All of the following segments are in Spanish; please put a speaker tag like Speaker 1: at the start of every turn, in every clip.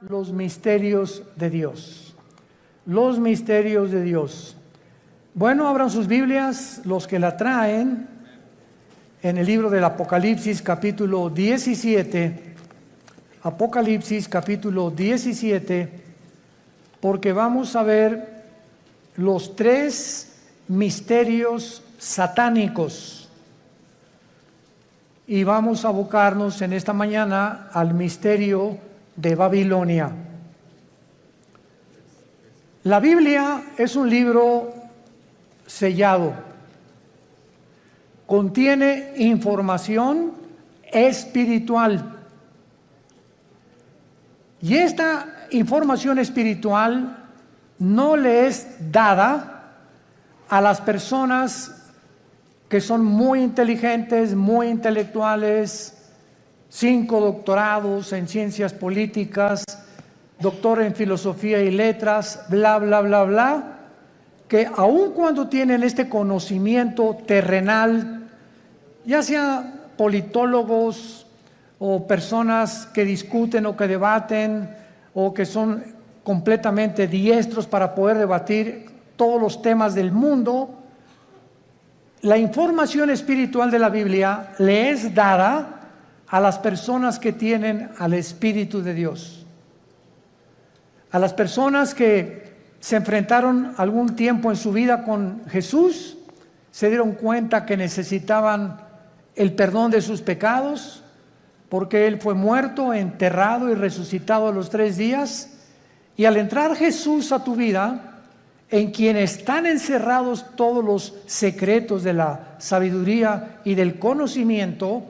Speaker 1: Los misterios de Dios. Los misterios de Dios. Bueno, abran sus Biblias, los que la traen, en el libro del Apocalipsis, capítulo 17. Apocalipsis, capítulo 17, porque vamos a ver los tres misterios satánicos. Y vamos a abocarnos en esta mañana al misterio de Babilonia. La Biblia es un libro sellado. Contiene información espiritual. Y esta información espiritual no le es dada a las personas que son muy inteligentes, muy intelectuales, 5 doctorados en ciencias políticas, doctor en filosofía y letras, bla, bla, bla, bla, que aun cuando tienen este conocimiento terrenal, ya sea politólogos o personas que discuten o que debaten o que son completamente diestros para poder debatir todos los temas del mundo, la información espiritual de la Biblia le es dada a las personas que tienen al Espíritu de Dios, a las personas que se enfrentaron algún tiempo en su vida con Jesús, se dieron cuenta que necesitaban el perdón de sus pecados, porque Él fue muerto, enterrado y resucitado a los 3 días, y al entrar Jesús a tu vida, en quien están encerrados todos los secretos de la sabiduría y del conocimiento,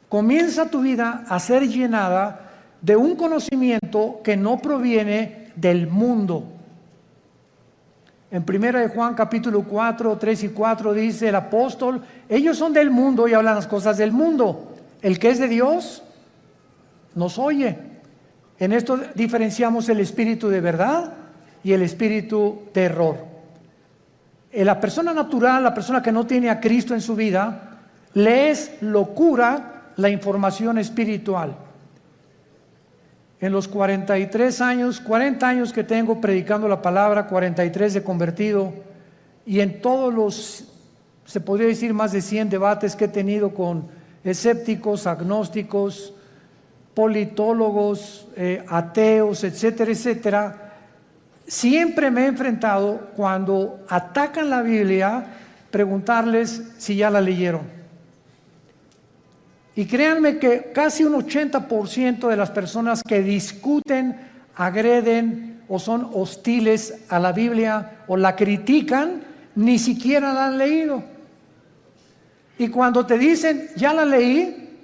Speaker 1: comienza tu vida a ser llenada de un conocimiento que no proviene del mundo. En 1 de Juan capítulo 4, 3 y 4 dice el apóstol: ellos son del mundo y hablan las cosas del mundo. El que es de Dios nos oye. En esto diferenciamos el espíritu de verdad y el espíritu de error. La persona natural, la persona que no tiene a Cristo en su vida, le es locura la información espiritual. En los 40 años que tengo predicando la palabra, 43 de convertido, y en todos los, se podría decir, más de 100 debates que he tenido con escépticos, agnósticos, politólogos, ateos, etcétera, etcétera, siempre me he enfrentado, cuando atacan la Biblia, preguntarles si ya la leyeron. Y créanme que casi un 80% de las personas que discuten, agreden o son hostiles a la Biblia o la critican, ni siquiera la han leído. Y cuando te dicen, ya la leí,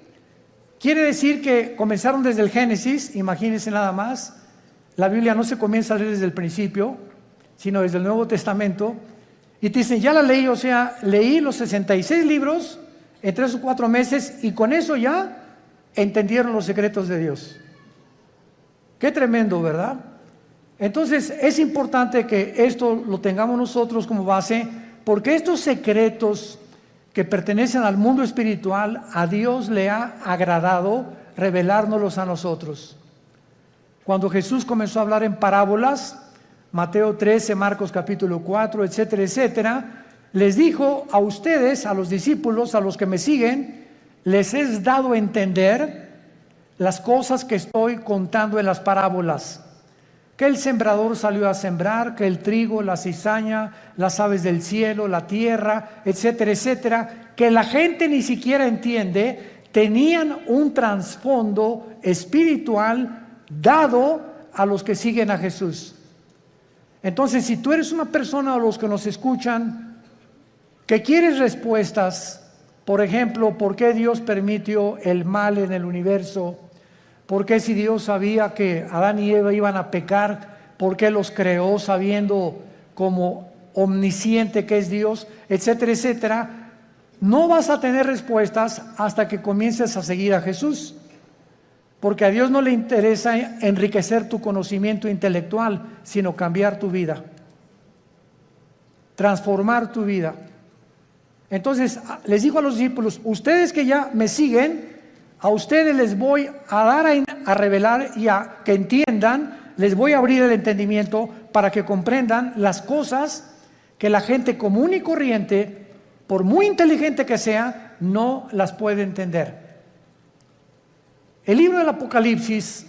Speaker 1: quiere decir que comenzaron desde el Génesis. Imagínense nada más. La Biblia no se comienza a leer desde el principio, sino desde el Nuevo Testamento. Y te dicen, ya la leí, o sea, leí los 66 libros en 3 o 4 meses, y con eso ya entendieron los secretos de Dios. Qué tremendo, ¿verdad? Entonces es importante que esto lo tengamos nosotros como base, porque estos secretos que pertenecen al mundo espiritual, a Dios le ha agradado revelárnoslos a nosotros. Cuando Jesús comenzó a hablar en parábolas, Mateo 13, Marcos capítulo 4, etcétera, etcétera, les dijo a ustedes, a los discípulos, a los que me siguen, les es dado entender las cosas que estoy contando en las parábolas. Que el sembrador salió a sembrar, que el trigo, la cizaña, las aves del cielo, la tierra, etcétera, etcétera, que la gente ni siquiera entiende, tenían un trasfondo espiritual dado a los que siguen a Jesús. Entonces, si tú eres una persona, o los que nos escuchan, que quieres respuestas, por ejemplo, ¿por qué Dios permitió el mal en el universo? ¿Por qué, si Dios sabía que Adán y Eva iban a pecar, por qué los creó sabiendo como omnisciente que es Dios, etcétera, etcétera? No vas a tener respuestas hasta que comiences a seguir a Jesús, porque a Dios no le interesa enriquecer tu conocimiento intelectual, sino cambiar tu vida, transformar tu vida. Entonces les digo a los discípulos, ustedes que ya me siguen, a ustedes les voy a dar a revelar y a que entiendan, les voy a abrir el entendimiento para que comprendan las cosas que la gente común y corriente, por muy inteligente que sea, no las puede entender. El libro del Apocalipsis,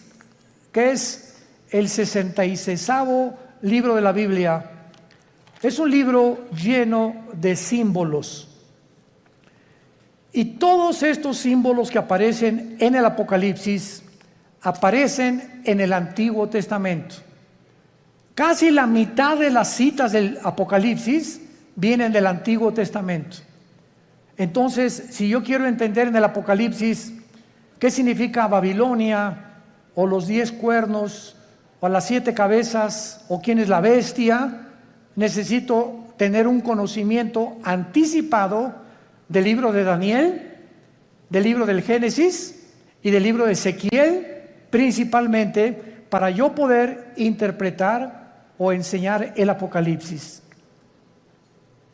Speaker 1: que es el 66º libro de la Biblia, es un libro lleno de símbolos. Y todos estos símbolos que aparecen en el Apocalipsis aparecen en el Antiguo Testamento. Casi la mitad de las citas del Apocalipsis vienen del Antiguo Testamento. Entonces, si yo quiero entender en el Apocalipsis qué significa Babilonia, o los 10 cuernos, o las 7 cabezas, o quién es la bestia, necesito tener un conocimiento anticipado del libro de Daniel, del libro del Génesis y del libro de Ezequiel, principalmente para yo poder interpretar o enseñar el Apocalipsis.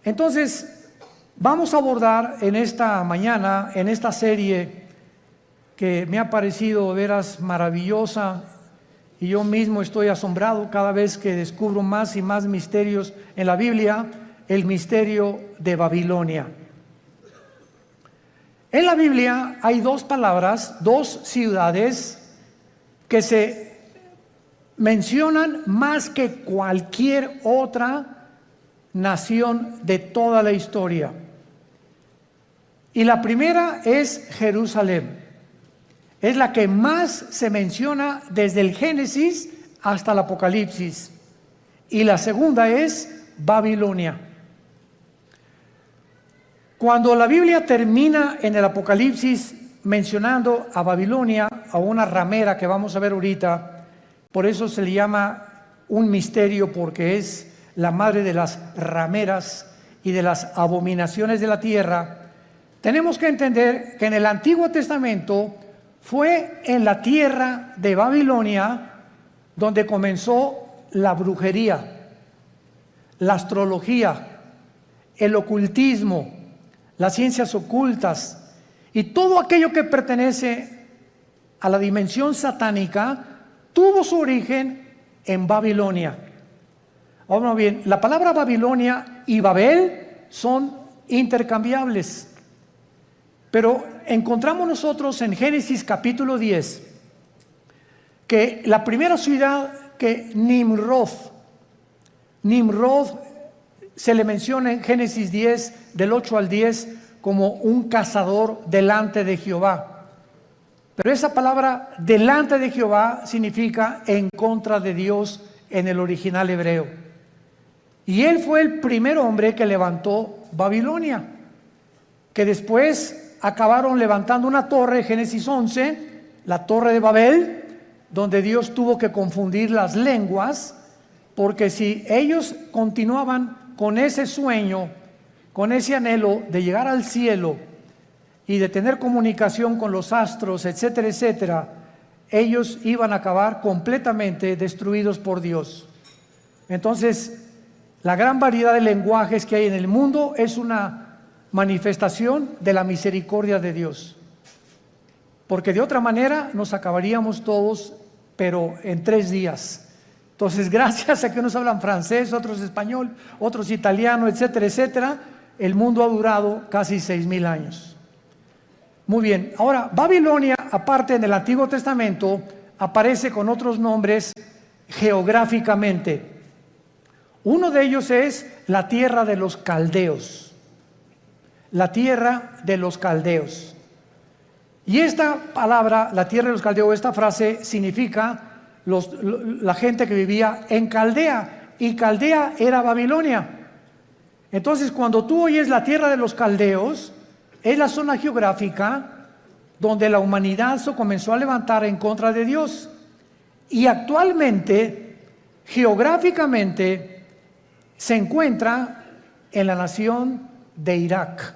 Speaker 1: Entonces, vamos a abordar en esta mañana, en esta serie que me ha parecido de veras maravillosa, y yo mismo estoy asombrado cada vez que descubro más y más misterios en la Biblia, el misterio de Babilonia. En la Biblia hay 2 palabras, 2 ciudades que se mencionan más que cualquier otra nación de toda la historia. Y la primera es Jerusalén. Es la que más se menciona desde el Génesis hasta el Apocalipsis. Y la segunda es Babilonia. Cuando la Biblia termina en el Apocalipsis mencionando a Babilonia, a una ramera que vamos a ver ahorita, por eso se le llama un misterio, porque es la madre de las rameras y de las abominaciones de la tierra, tenemos que entender que en el Antiguo Testamento fue en la tierra de Babilonia donde comenzó la brujería, la astrología, el ocultismo, las ciencias ocultas y todo aquello que pertenece a la dimensión satánica tuvo su origen en Babilonia. Ahora bien, la palabra Babilonia y Babel son intercambiables, pero encontramos nosotros en Génesis capítulo 10 que la primera ciudad que Nimrod se le menciona en Génesis 10 del 8 al 10 como un cazador delante de Jehová. Pero esa palabra delante de Jehová significa en contra de Dios en el original hebreo. Y él fue el primer hombre que levantó Babilonia, que después acabaron levantando una torre, Génesis 11, la torre de Babel, donde Dios tuvo que confundir las lenguas, porque si ellos continuaban con ese sueño, con ese anhelo de llegar al cielo y de tener comunicación con los astros, etcétera, etcétera, ellos iban a acabar completamente destruidos por Dios. Entonces, la gran variedad de lenguajes que hay en el mundo es una manifestación de la misericordia de Dios, porque de otra manera nos acabaríamos todos, pero en 3 días. Entonces, gracias a que unos hablan francés, otros español, otros italiano, etcétera, etcétera, el mundo ha durado casi 6,000 años. Muy bien, ahora Babilonia, aparte en el Antiguo Testamento, aparece con otros nombres geográficamente. Uno de ellos es la tierra de los caldeos. La tierra de los caldeos. Y esta palabra, la tierra de los caldeos, esta frase significa la gente que vivía en Caldea, y Caldea era Babilonia. Entonces, cuando tú oyes la tierra de los caldeos, es la zona geográfica donde la humanidad se comenzó a levantar en contra de Dios. Y actualmente, geográficamente, se encuentra en la nación de Irak.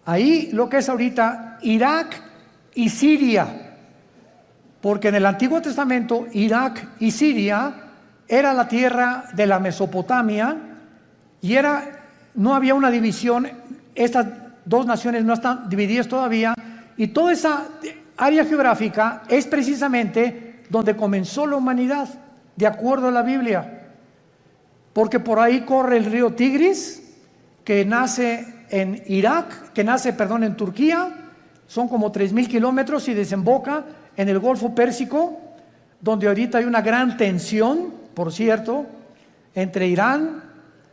Speaker 1: Ahí lo que es ahorita Irak y Siria. Porque en el Antiguo Testamento, Irak y Siria era la tierra de la Mesopotamia y no había una división, estas 2 naciones no están divididas todavía, y toda esa área geográfica es precisamente donde comenzó la humanidad, de acuerdo a la Biblia, porque por ahí corre el río Tigris, que nace en Irak, en Turquía, son como 3,000 kilómetros y desemboca en el Golfo Pérsico, donde ahorita hay una gran tensión, por cierto, entre Irán,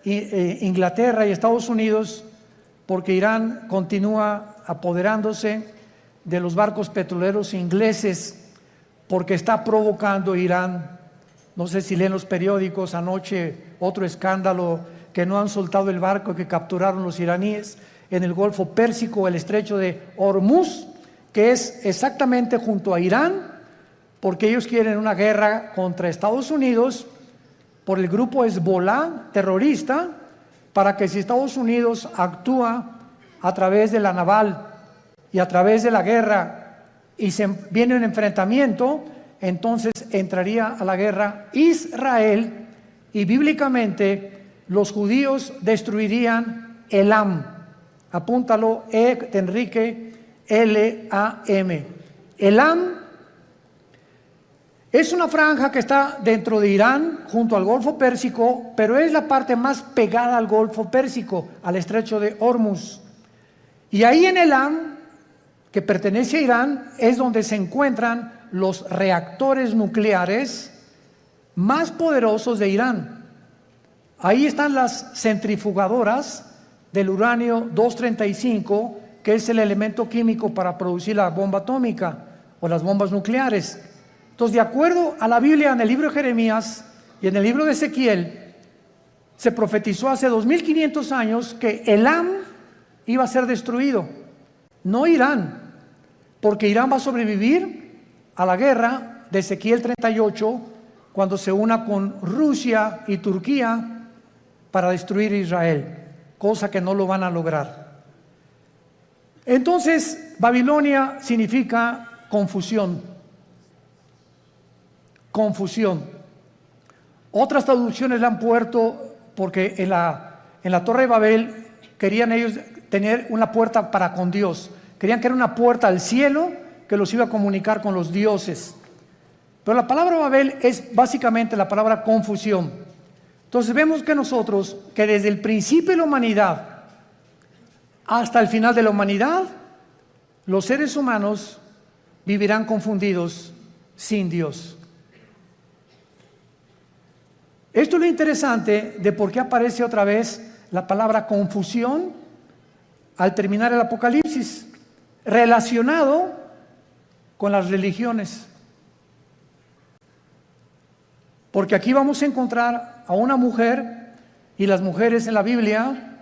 Speaker 1: Inglaterra y Estados Unidos, porque Irán continúa apoderándose de los barcos petroleros ingleses, porque está provocando Irán. No sé si leen los periódicos, anoche otro escándalo, que no han soltado el barco que capturaron los iraníes en el Golfo Pérsico, el estrecho de Hormuz, que es exactamente junto a Irán, porque ellos quieren una guerra contra Estados Unidos por el grupo Hezbollah terrorista, para que si Estados Unidos actúa a través de la naval y a través de la guerra y se viene un enfrentamiento, entonces entraría a la guerra Israel, y bíblicamente los judíos destruirían Elam. Apúntalo, Enrique, L-A-M. Elam es una franja que está dentro de Irán, junto al Golfo Pérsico, pero es la parte más pegada al Golfo Pérsico, al estrecho de Hormuz. Y ahí en Elam, que pertenece a Irán, es donde se encuentran los reactores nucleares más poderosos de Irán. Ahí están las centrifugadoras del uranio 235, que es el elemento químico para producir la bomba atómica o las bombas nucleares. Entonces, de acuerdo a la Biblia, en el libro de Jeremías y en el libro de Ezequiel, se profetizó hace 2500 años que Elam iba a ser destruido, no Irán, porque Irán va a sobrevivir a la guerra de Ezequiel 38 cuando se una con Rusia y Turquía para destruir Israel, cosa que no lo van a lograr. Entonces, Babilonia significa confusión. Confusión. Otras traducciones la han puesto porque en la Torre de Babel querían ellos tener una puerta para con Dios. Querían que era una puerta al cielo que los iba a comunicar con los dioses. Pero la palabra Babel es básicamente la palabra confusión. Entonces vemos que nosotros, que desde el principio de la humanidad hasta el final de la humanidad, los seres humanos vivirán confundidos sin Dios. Esto es lo interesante de por qué aparece otra vez la palabra confusión al terminar el Apocalipsis, relacionado con las religiones. Porque aquí vamos a encontrar a una mujer, y las mujeres en la Biblia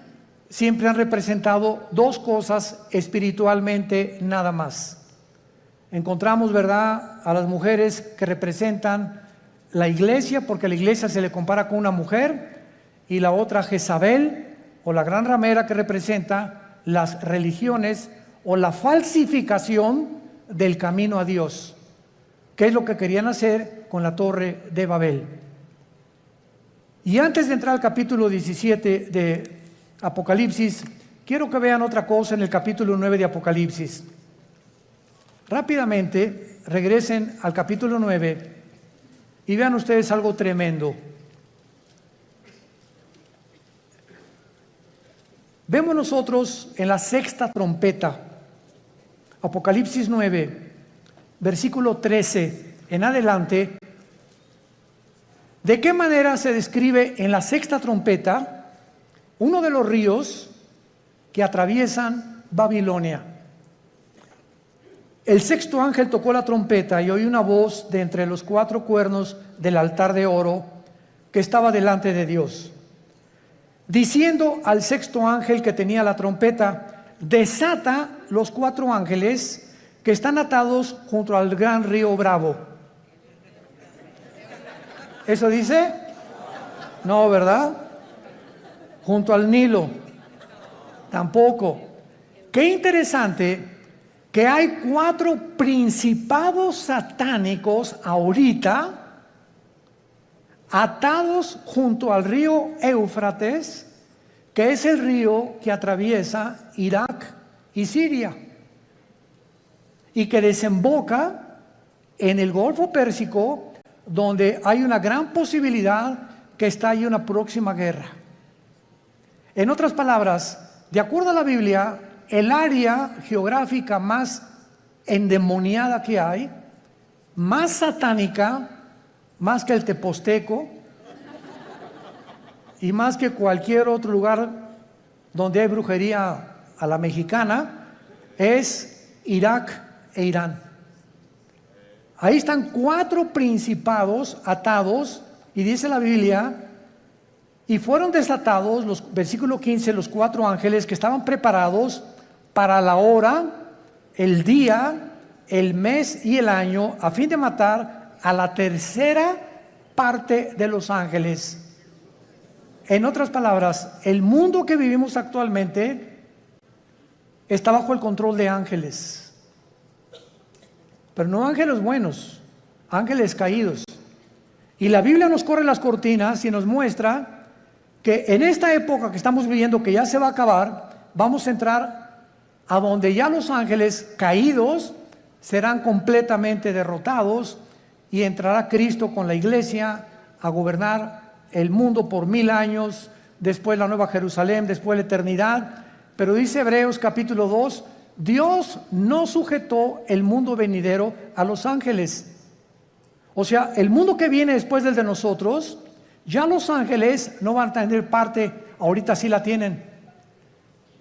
Speaker 1: siempre han representado dos cosas espiritualmente nada más. Encontramos, ¿verdad?, a las mujeres que representan la iglesia, porque la iglesia se le compara con una mujer, y la otra Jezabel, o la gran ramera, que representa las religiones o la falsificación del camino a Dios, que es lo que querían hacer con la Torre de Babel. Y antes de entrar al capítulo 17 de Apocalipsis, quiero que vean otra cosa en el capítulo 9 de Apocalipsis. Rápidamente regresen al capítulo 9 y vean ustedes algo tremendo. Vemos nosotros en la sexta trompeta, Apocalipsis 9, versículo 13 en adelante, de qué manera se describe en la sexta trompeta uno de los ríos que atraviesan Babilonia. El sexto ángel tocó la trompeta y oí una voz de entre los cuatro cuernos del altar de oro que estaba delante de Dios, diciendo al sexto ángel que tenía la trompeta: desata los cuatro ángeles que están atados junto al gran río Bravo. ¿Eso dice? No, ¿verdad? Junto al Nilo. Tampoco. Qué interesante que hay cuatro principados satánicos ahorita atados junto al río Éufrates, que es el río que atraviesa Irak y Siria. y que desemboca en el Golfo Pérsico, donde hay una gran posibilidad que está ahí una próxima guerra. En otras palabras, de acuerdo a la Biblia, el área geográfica más endemoniada que hay, más satánica, más que el Teposteco y más que cualquier otro lugar donde hay brujería a la mexicana, es Irak e Irán. Ahí están 4 principados atados, y dice la Biblia, y fueron desatados, versículo 15, los 4 ángeles que estaban preparados para la hora, el día, el mes y el año, a fin de matar a la tercera parte de los ángeles. En otras palabras, el mundo que vivimos actualmente está bajo el control de ángeles, pero no ángeles buenos, ángeles caídos. Y la Biblia nos corre las cortinas y nos muestra que en esta época que estamos viviendo, que ya se va a acabar, vamos a entrar a donde ya los ángeles caídos serán completamente derrotados y entrará Cristo con la iglesia a gobernar el mundo por 1000 años, después la Nueva Jerusalén, después la eternidad. Pero dice Hebreos capítulo 2, Dios no sujetó el mundo venidero a los ángeles. O sea, el mundo que viene después del de nosotros, ya los ángeles no van a tener parte, ahorita sí la tienen.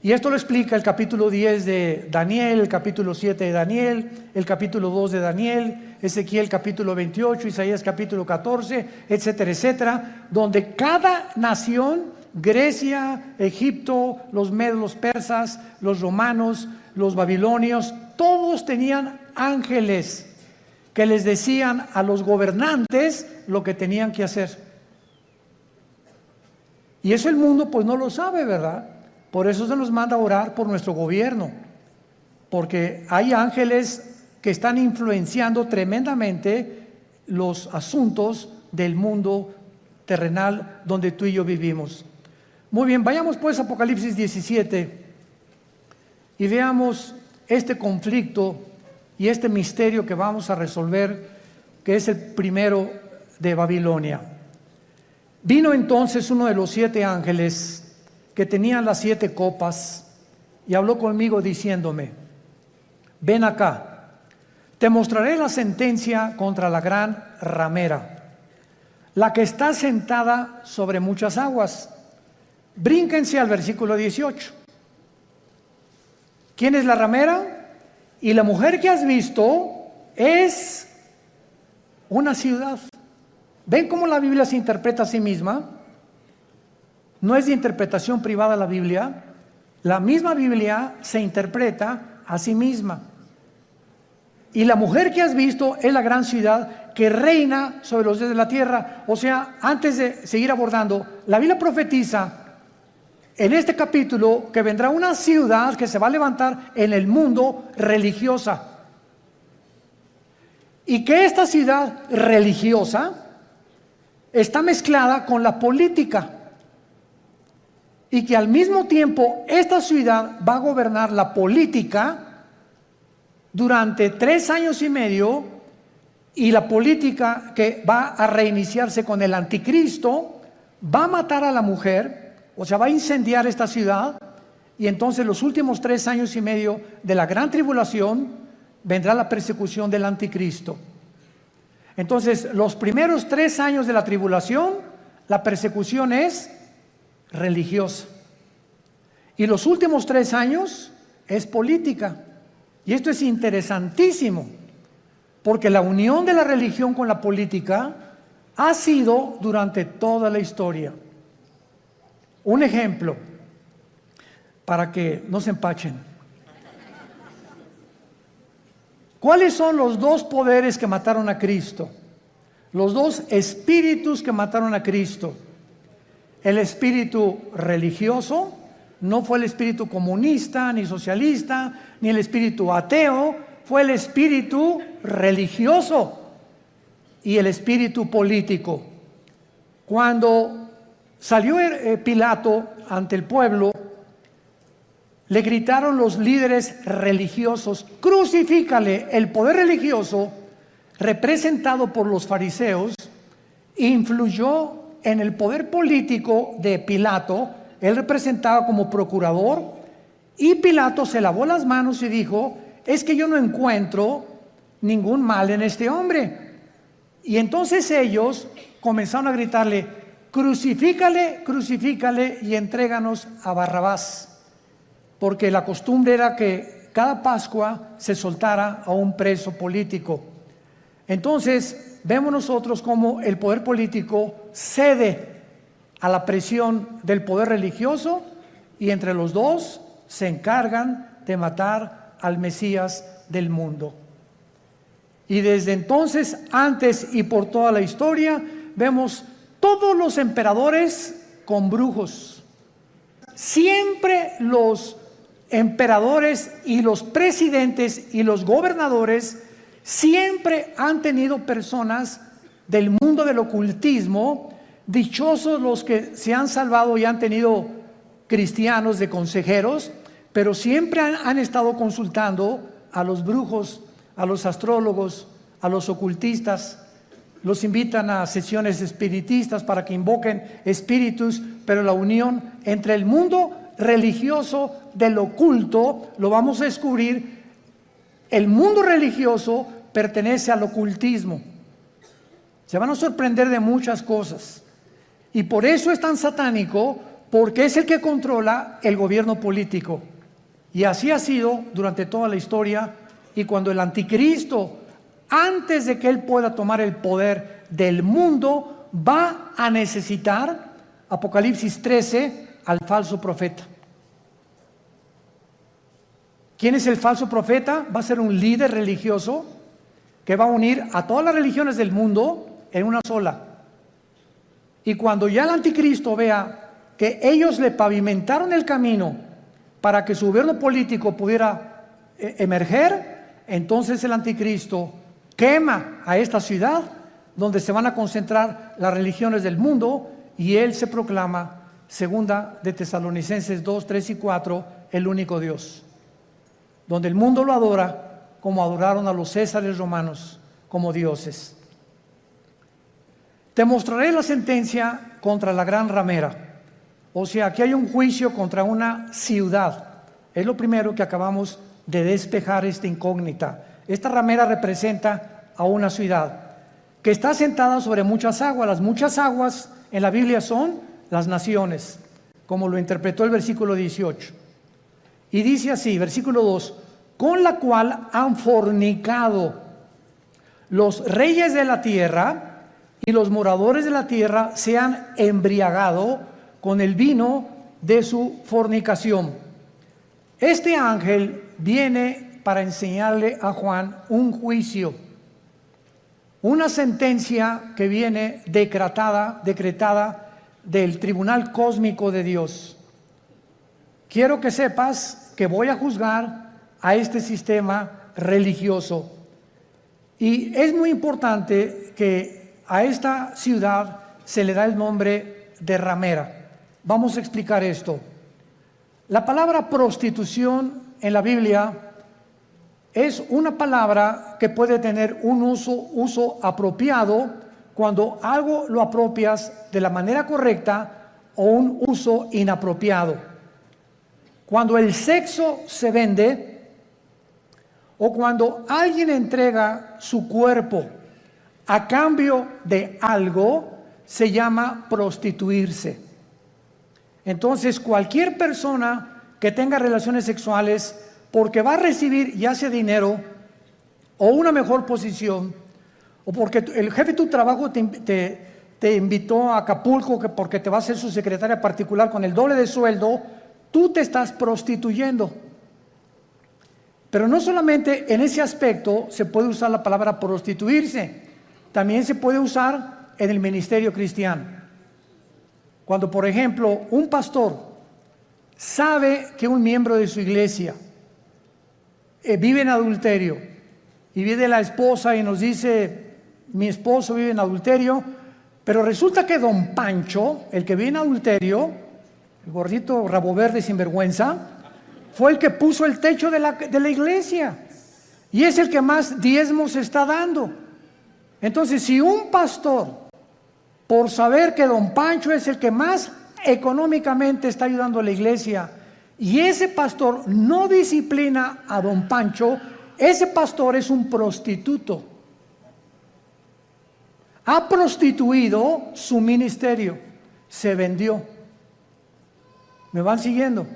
Speaker 1: Y esto lo explica el capítulo 10 de Daniel, el capítulo 7 de Daniel, el capítulo 2 de Daniel, Ezequiel capítulo 28, Isaías capítulo 14, etcétera, etcétera, donde cada nación, Grecia, Egipto, los medos, los persas, los romanos, los babilonios, todos tenían ángeles que les decían a los gobernantes lo que tenían que hacer. Y eso el mundo pues no lo sabe, ¿verdad? Por eso se nos manda a orar por nuestro gobierno, porque hay ángeles que están influenciando tremendamente los asuntos del mundo terrenal donde tú y yo vivimos. Muy bien, vayamos pues a Apocalipsis 17 y veamos este conflicto y este misterio que vamos a resolver, que es el primero de Babilonia. Vino entonces uno de los 7 ángeles que tenían las 7 copas y habló conmigo diciéndome: ven acá, te mostraré la sentencia contra la gran ramera, la que está sentada sobre muchas aguas. Brínquense al versículo 18. ¿Quién es la ramera? Y la mujer que has visto es una ciudad. ¿Ven cómo la Biblia se interpreta a sí misma? No es de interpretación privada la Biblia. La misma Biblia se interpreta a sí misma. Y la mujer que has visto es la gran ciudad que reina sobre los dioses de la tierra. O sea, antes de seguir abordando, la Biblia profetiza en este capítulo que vendrá una ciudad que se va a levantar en el mundo religiosa. Y que esta ciudad religiosa está mezclada con la política. Y que al mismo tiempo esta ciudad va a gobernar la política durante 3 años y medio, y la política que va a reiniciarse con el anticristo va a matar a la mujer. O sea, va a incendiar esta ciudad, y entonces los últimos 3 años y medio de la gran tribulación vendrá la persecución del anticristo. Entonces, los primeros 3 años de la tribulación, la persecución es religiosa. Y los últimos 3 años es política. Y esto es interesantísimo, porque la unión de la religión con la política ha sido durante toda la historia. Un ejemplo, para que no se empachen. ¿Cuáles son los 2 poderes que mataron a Cristo? Los 2 espíritus que mataron a Cristo. El espíritu religioso, no fue el espíritu comunista, ni socialista, ni el espíritu ateo, fue el espíritu religioso y el espíritu político. Cuando salió Pilato ante el pueblo le gritaron los líderes religiosos: crucifícale. El poder religioso, representado por los fariseos, influyó en el poder político de Pilato. Él representaba como procurador, y Pilato se lavó las manos y dijo: es que yo no encuentro ningún mal en este hombre. Y entonces ellos comenzaron a gritarle: crucifícale, crucifícale y entréganos a Barrabás. Porque la costumbre era que cada Pascua se soltara a un preso político. Entonces vemos nosotros cómo el poder político cede a la presión del poder religioso, y entre los dos se encargan de matar al Mesías del mundo. Y desde entonces, antes y por toda la historia, vemos todos los emperadores con brujos. Siempre los emperadores y los presidentes y los gobernadores siempre han tenido personas del mundo del ocultismo. Dichosos los que se han salvado y han tenido cristianos de consejeros, pero siempre han estado consultando a los brujos, a los astrólogos, a los ocultistas. Los invitan a sesiones espiritistas para que invoquen espíritus, pero la unión entre el mundo religioso del oculto, lo vamos a descubrir, el mundo religioso pertenece al ocultismo. Se van a sorprender de muchas cosas, y por eso es tan satánico, porque es el que controla el gobierno político. Y así ha sido durante toda la historia. Y cuando el anticristo, antes de que él pueda tomar el poder del mundo, va a necesitar, Apocalipsis 13, al falso profeta. ¿Quién es el falso profeta? Va a ser un líder religioso que va a unir a todas las religiones del mundo en una sola. Y cuando ya el anticristo vea que ellos le pavimentaron el camino para que su gobierno político pudiera emerger, entonces el anticristo quema a esta ciudad donde se van a concentrar las religiones del mundo, y él se proclama, segunda de Tesalonicenses 2, 3 y 4, el único Dios, donde el mundo lo adora como adoraron a los césares romanos como dioses. Te mostraré la sentencia contra la gran ramera. O sea, aquí hay un juicio contra una ciudad. Es lo primero que acabamos de despejar, esta incógnita. Esta ramera representa a una ciudad que está sentada sobre muchas aguas. Las muchas aguas en la Biblia son las naciones, como lo interpretó el versículo 18. Y dice así, versículo 2: con la cual han fornicado los reyes de la tierra, y los moradores de la tierra se han embriagado con el vino de su fornicación. Este ángel viene para enseñarle a Juan un juicio, una sentencia que viene decretada del tribunal cósmico de Dios. Quiero que sepas que voy a juzgar a este sistema religioso, y es muy importante que a esta ciudad se le da el nombre de ramera. Vamos a explicar esto. La palabra prostitución en la Biblia es una palabra que puede tener un uso apropiado cuando algo lo apropias de la manera correcta, o un uso inapropiado. Cuando el sexo se vende, o cuando alguien entrega su cuerpo a cambio de algo, se llama prostituirse. Entonces, cualquier persona que tenga relaciones sexuales porque va a recibir ya sea dinero o una mejor posición, o porque el jefe de tu trabajo te invitó a Acapulco porque te va a ser su secretaria particular con el doble de sueldo, tú te estás prostituyendo. Pero no solamente en ese aspecto se puede usar la palabra prostituirse, también se puede usar en el ministerio cristiano. Cuando, por ejemplo, un pastor sabe que un miembro de su iglesia vive en adulterio, y viene la esposa y nos dice: mi esposo vive en adulterio, pero resulta que don Pancho, el que vive en adulterio, el gordito rabo verde sinvergüenza, fue el que puso el techo de la iglesia y es el que más diezmos está dando. Entonces, si un pastor, por saber que don Pancho es el que más económicamente está ayudando a la iglesia, y ese pastor no disciplina a don Pancho, ese pastor es un prostituto. Ha prostituido su ministerio, se vendió. ¿Me van siguiendo?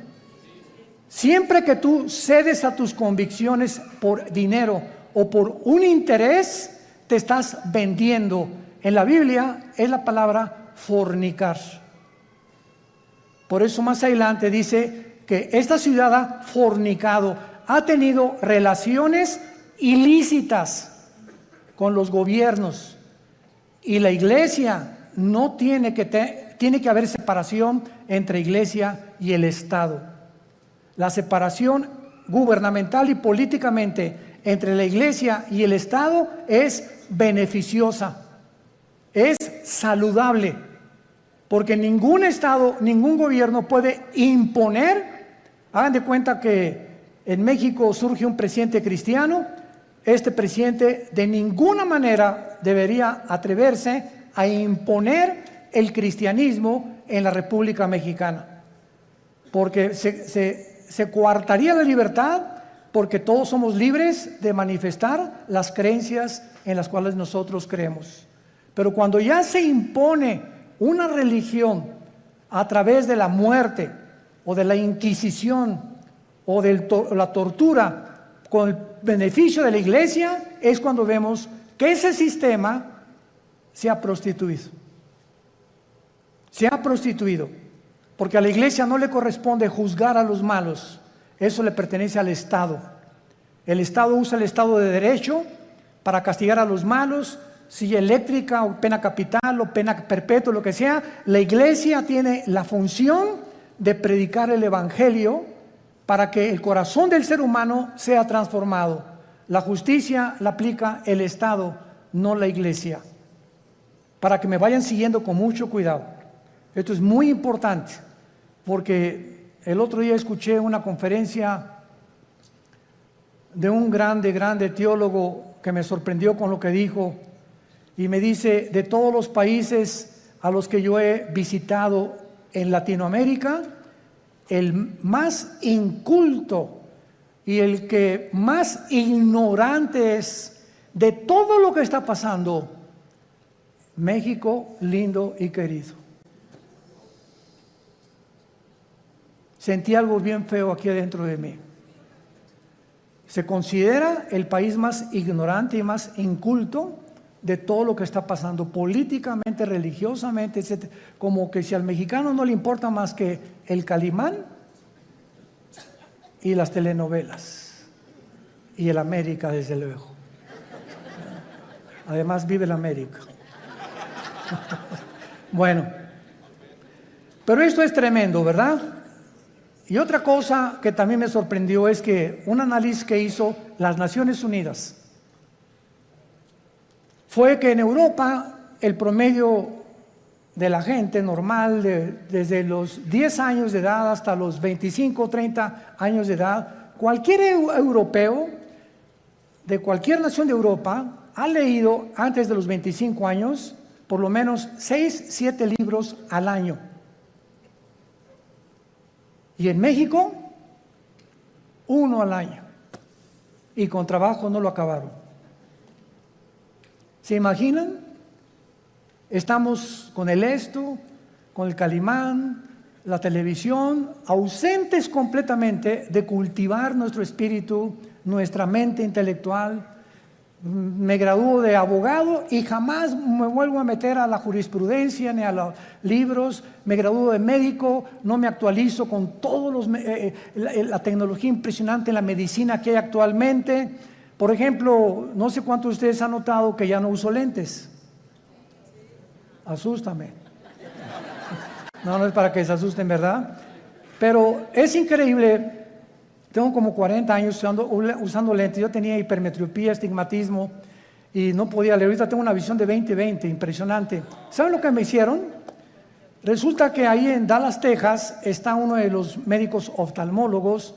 Speaker 1: Siempre que tú cedes a tus convicciones por dinero o por un interés, te estás vendiendo. En la Biblia es la palabra fornicar. Por eso más adelante dice que esta ciudad ha fornicado, ha tenido relaciones ilícitas con los gobiernos. Y la iglesia no tiene que haber separación entre iglesia y el Estado. La separación gubernamental y políticamente entre la iglesia y el Estado es beneficiosa, es saludable, porque ningún Estado, ningún gobierno puede imponer. Hagan de cuenta que en México surge un presidente cristiano. Este presidente de ninguna manera debería atreverse a imponer el cristianismo en la República Mexicana, porque se coartaría la libertad, porque todos somos libres de manifestar las creencias en las cuales nosotros creemos. Pero cuando ya se impone una religión a través de la muerte o de la Inquisición o de la tortura con el beneficio de la iglesia, es cuando vemos que ese sistema se ha prostituido. Se ha prostituido, porque a la iglesia no le corresponde juzgar a los malos, eso le pertenece al Estado. El Estado usa el Estado de Derecho para castigar a los malos, silla eléctrica o pena capital o pena perpetua, lo que sea. La iglesia tiene la función de predicar el Evangelio para que el corazón del ser humano sea transformado. La justicia la aplica el Estado, no la iglesia. Para que me vayan siguiendo con mucho cuidado. Esto es muy importante, porque el otro día escuché una conferencia de un grande teólogo que me sorprendió con lo que dijo, y me dice: de todos los países a los que yo he visitado en Latinoamérica, el más inculto y el que más ignorante es de todo lo que está pasando, México lindo y querido. Sentí algo bien feo aquí adentro de mí. Se considera el país más ignorante y más inculto de todo lo que está pasando políticamente, religiosamente, etc. Como que si al mexicano no le importa más que el Calimán y las telenovelas y el América, desde luego. Además vive el América. Bueno, pero esto es tremendo, ¿verdad? Y otra cosa que también me sorprendió es que un análisis que hizo las Naciones Unidas fue que en Europa el promedio de la gente normal, desde los 10 años de edad hasta los 25 o 30 años de edad, cualquier europeo de cualquier nación de Europa ha leído antes de los 25 años por lo menos 6, 7 libros al año. Y en México, 1 al año. Y con trabajo no lo acabaron. ¿Se imaginan? Estamos con el esto, con el Calimán, la televisión, ausentes completamente de cultivar nuestro espíritu, nuestra mente intelectual. Me gradúo de abogado y jamás me vuelvo a meter a la jurisprudencia ni a los libros. Me gradúo de médico, no me actualizo con todos la tecnología impresionante en la medicina que hay actualmente. Por ejemplo, no sé cuántos de ustedes han notado que ya no uso lentes. Asústame. No es para que se asusten, ¿verdad? Pero es increíble. Tengo como 40 años usando lentes. Yo tenía hipermetropía, estigmatismo y no podía leer. Ahorita tengo una visión de 20/20, impresionante. ¿Saben lo que me hicieron? Resulta que ahí en Dallas, Texas, está uno de los médicos oftalmólogos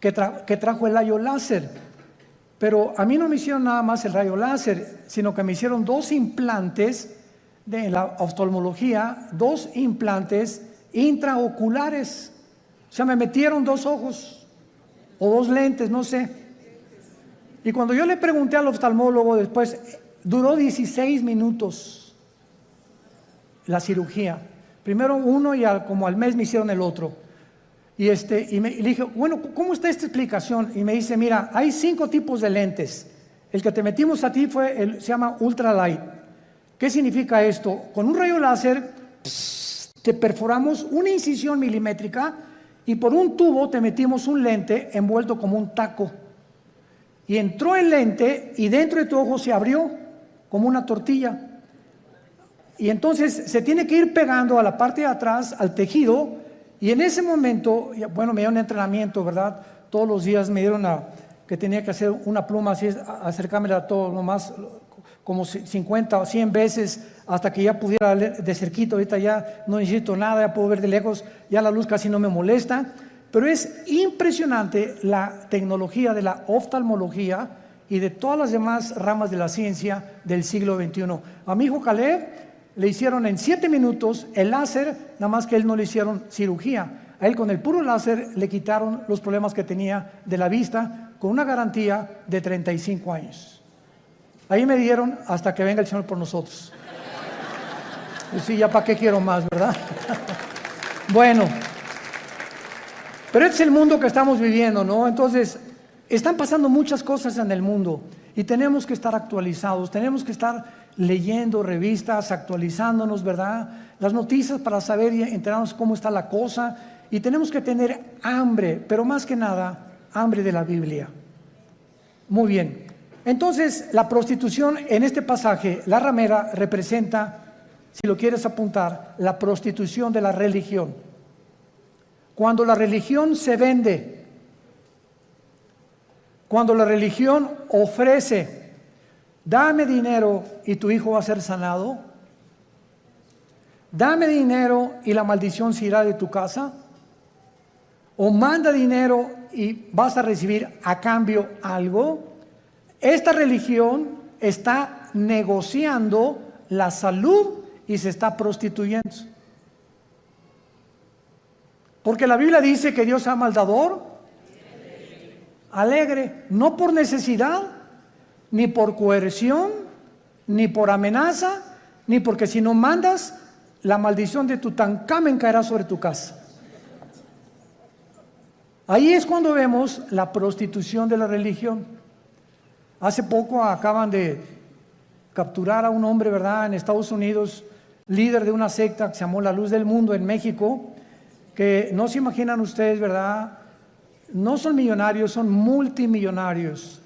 Speaker 1: que trajo el rayo láser. Pero a mí no me hicieron nada más el rayo láser, sino que me hicieron 2 implantes de la oftalmología, 2 implantes intraoculares. O sea, me metieron 2 ojos o 2 lentes, no sé. Y cuando yo le pregunté al oftalmólogo después, duró 16 minutos la cirugía. Primero uno y como al mes me hicieron el otro. Y le dije, bueno, ¿cómo está esta explicación? Y me dice, mira, hay 5 tipos de lentes. El que te metimos a ti se llama ultralight. ¿Qué significa esto? Con un rayo láser te perforamos una incisión milimétrica y por un tubo te metimos un lente envuelto como un taco. Y entró el lente y dentro de tu ojo se abrió como una tortilla. Y entonces se tiene que ir pegando a la parte de atrás, al tejido. Y en ese momento, bueno, me dieron entrenamiento, ¿verdad? Todos los días me dieron que tenía que hacer una pluma así, acercármela a todo, nomás como 50 o 100 veces hasta que ya pudiera ver de cerquito. Ahorita ya no necesito nada, ya puedo ver de lejos, ya la luz casi no me molesta. Pero es impresionante la tecnología de la oftalmología y de todas las demás ramas de la ciencia del siglo XXI. A mi hijo Caleb le hicieron en 7 minutos el láser, nada más que a él no le hicieron cirugía. A él con el puro láser le quitaron los problemas que tenía de la vista con una garantía de 35 años. Ahí me dieron hasta que venga el Señor por nosotros. Pues sí, ya para qué quiero más, ¿verdad? Bueno, pero este es el mundo que estamos viviendo, ¿no? Entonces, están pasando muchas cosas en el mundo y tenemos que estar actualizados, tenemos que estar leyendo revistas, actualizándonos, ¿verdad? Las noticias para saber y enterarnos cómo está la cosa. Y tenemos que tener hambre, pero más que nada, hambre de la Biblia. Muy bien. Entonces, la prostitución en este pasaje, la ramera representa, si lo quieres apuntar, la prostitución de la religión. Cuando la religión se vende, cuando la religión ofrece, dame dinero y tu hijo va a ser sanado. Dame dinero y la maldición se irá de tu casa. O manda dinero y vas a recibir a cambio algo. Esta religión está negociando la salud y se está prostituyendo. Porque la Biblia dice que Dios ama al dador alegre, no por necesidad, ni por coerción, ni por amenaza, ni porque si no mandas, la maldición de Tutankamen caerá sobre tu casa. Ahí es cuando vemos la prostitución de la religión. Hace poco acaban de capturar a un hombre, ¿verdad?, en Estados Unidos, líder de una secta que se llamó La Luz del Mundo en México, que no se imaginan ustedes, ¿verdad? No son millonarios, son multimillonarios.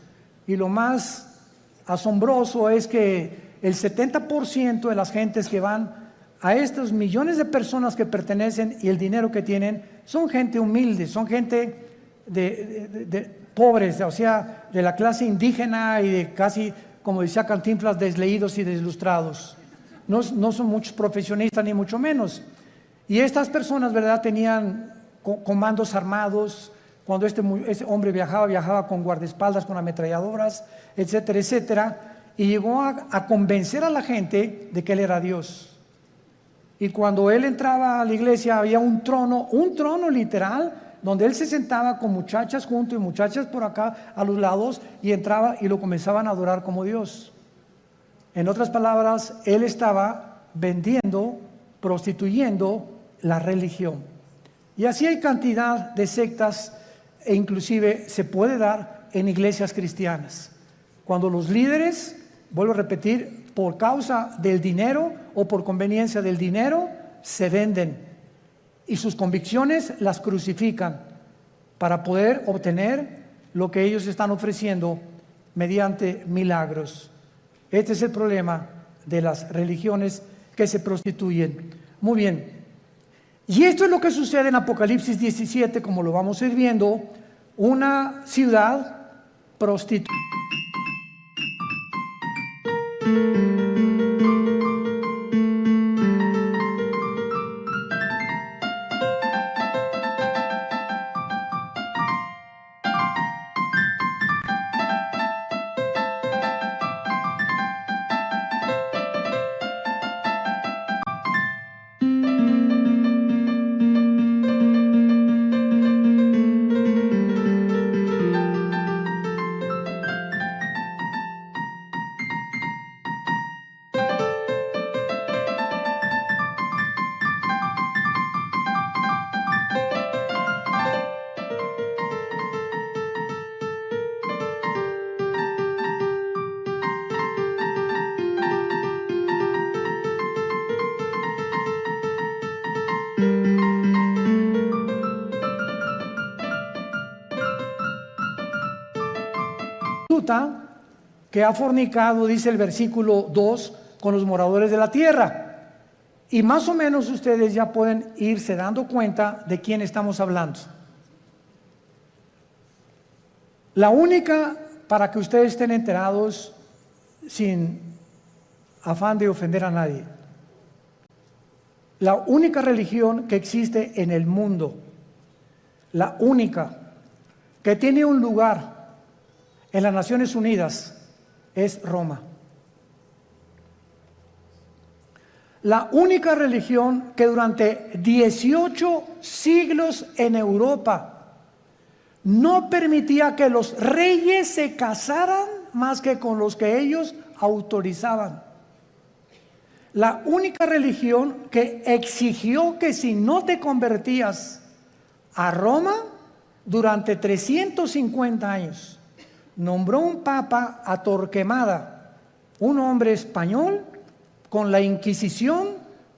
Speaker 1: Y lo más asombroso es que el 70% de las gentes que van a estos millones de personas que pertenecen y el dinero que tienen son gente humilde, son gente de pobres, o sea, de la clase indígena y de casi, como decía Cantinflas, desleídos y desilustrados. No son muchos profesionistas ni mucho menos. Y estas personas, ¿verdad?, tenían comandos armados. Cuando este hombre viajaba con guardaespaldas, con ametralladoras, etcétera, etcétera, y llegó a convencer a la gente de que él era Dios. Y cuando él entraba a la iglesia había un trono literal, donde él se sentaba con muchachas junto y muchachas por acá a los lados, y entraba y lo comenzaban a adorar como Dios. En otras palabras, él estaba vendiendo, prostituyendo la religión. Y así hay cantidad de sectas, e inclusive se puede dar en iglesias cristianas. Cuando los líderes, vuelvo a repetir, por causa del dinero o por conveniencia del dinero, se venden y sus convicciones las crucifican para poder obtener lo que ellos están ofreciendo mediante milagros. Este es el problema de las religiones que se prostituyen. Muy bien. Y esto es lo que sucede en Apocalipsis 17, como lo vamos a ir viendo, una ciudad prostituta. resulta que ha fornicado, dice el versículo 2, con los moradores de la tierra. Y más o menos ustedes ya pueden irse dando cuenta de quién estamos hablando. La única, para que ustedes estén enterados sin afán de ofender a nadie, la única religión que existe en el mundo, la única que tiene un lugar en las Naciones Unidas, es Roma. La única religión que durante 18 siglos en Europa no permitía que los reyes se casaran más que con los que ellos autorizaban. La única religión que exigió que si no te convertías a Roma durante 350 años, nombró un papa a Torquemada, un hombre español, con la Inquisición,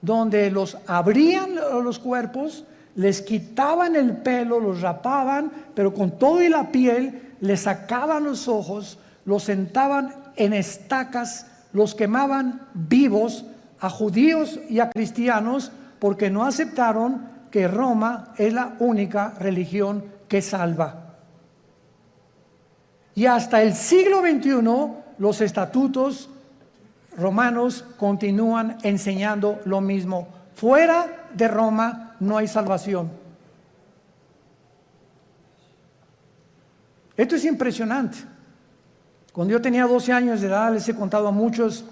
Speaker 1: donde los abrían los cuerpos, les quitaban el pelo, los rapaban, pero con todo y la piel, les sacaban los ojos, los sentaban en estacas, los quemaban vivos a judíos y a cristianos, porque no aceptaron que Roma es la única religión que salva. Y hasta el siglo XXI, los estatutos romanos continúan enseñando lo mismo. Fuera de Roma no hay salvación. Esto es impresionante. Cuando yo tenía 12 años de edad, les he contado a muchos,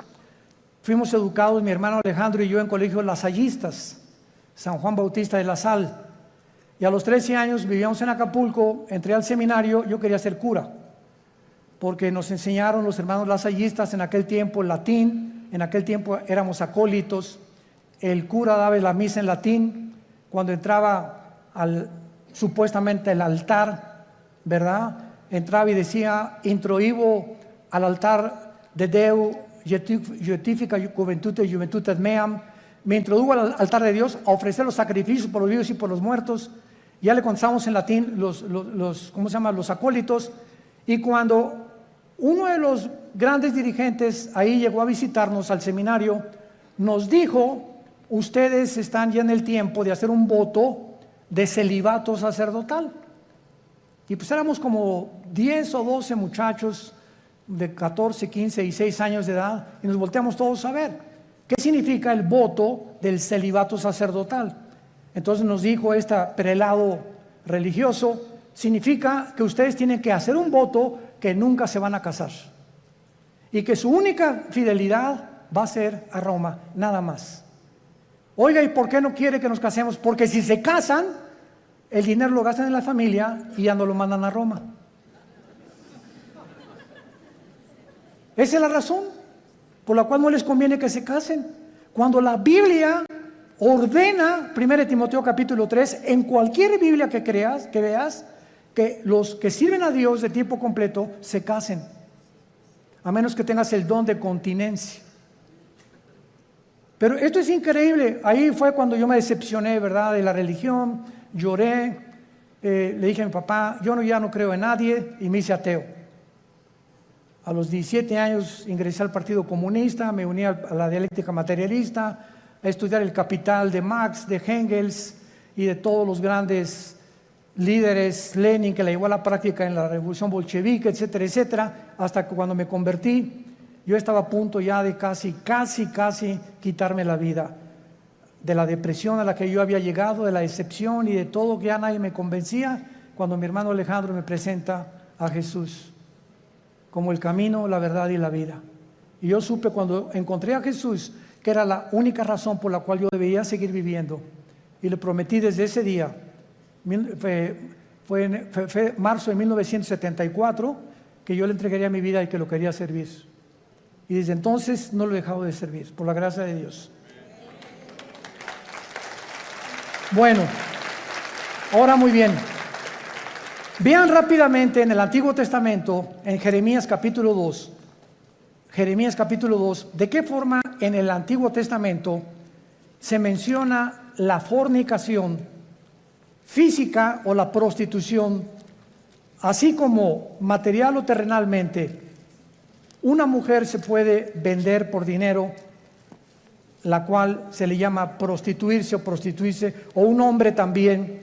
Speaker 1: fuimos educados, mi hermano Alejandro y yo, en colegios lasallistas, San Juan Bautista de La Sal. Y a los 13 años vivíamos en Acapulco, entré al seminario, yo quería ser cura, porque nos enseñaron los hermanos lasallistas en aquel tiempo latín, en aquel tiempo éramos acólitos, el cura daba la misa en latín, cuando entraba supuestamente al altar, ¿verdad? Entraba y decía, introibo al altar de Deu, Justifica Juventudes Meam, me introdujo al altar de Dios a ofrecer los sacrificios por los vivos y por los muertos. Ya le contamos en latín los acólitos, y cuando uno de los grandes dirigentes ahí llegó a visitarnos al seminario, nos dijo, ustedes están ya en el tiempo de hacer un voto de celibato sacerdotal. Y pues éramos como 10 o 12 muchachos de 14, 15 y 6 años de edad, y nos volteamos todos a ver qué significa el voto del celibato sacerdotal. Entonces nos dijo este prelado religioso, significa que ustedes tienen que hacer un voto que nunca se van a casar y que su única fidelidad va a ser a Roma, nada más. Oiga, ¿y por qué no quiere que nos casemos? Porque si se casan, el dinero lo gastan en la familia y ya no lo mandan a Roma. Esa es la razón por la cual no les conviene que se casen. Cuando la Biblia ordena, 1 Timoteo capítulo 3, en cualquier Biblia que veas, que los que sirven a Dios de tiempo completo se casen, a menos que tengas el don de continencia. Pero esto es increíble. Ahí fue cuando yo me decepcioné, ¿verdad?, de la religión. Lloré, le dije a mi papá, ya no creo en nadie, y me hice ateo. A los 17 años ingresé al Partido Comunista, me uní a la dialéctica materialista, a estudiar el Capital de Marx, de Engels y de todos los grandes líderes, Lenin, que la llevó a la práctica en la revolución bolchevique, etcétera, etcétera, hasta que cuando me convertí, yo estaba a punto ya de casi quitarme la vida, de la depresión a la que yo había llegado, de la decepción y de todo, que ya nadie me convencía, cuando mi hermano Alejandro me presenta a Jesús como el camino, la verdad y la vida. Y yo supe cuando encontré a Jesús que era la única razón por la cual yo debía seguir viviendo, y le prometí desde ese día. Fue marzo de 1974 que yo le entregaría mi vida y que lo quería servir, y desde entonces no lo he dejado de servir, por la gracia de Dios. Bueno, ahora muy bien, vean rápidamente en el Antiguo Testamento, en Jeremías capítulo 2, de qué forma en el Antiguo Testamento se menciona la fornicación física o la prostitución, así como material o terrenalmente, Una mujer se puede vender por dinero, la cual se le llama prostituirse o prostituirse, o un hombre también.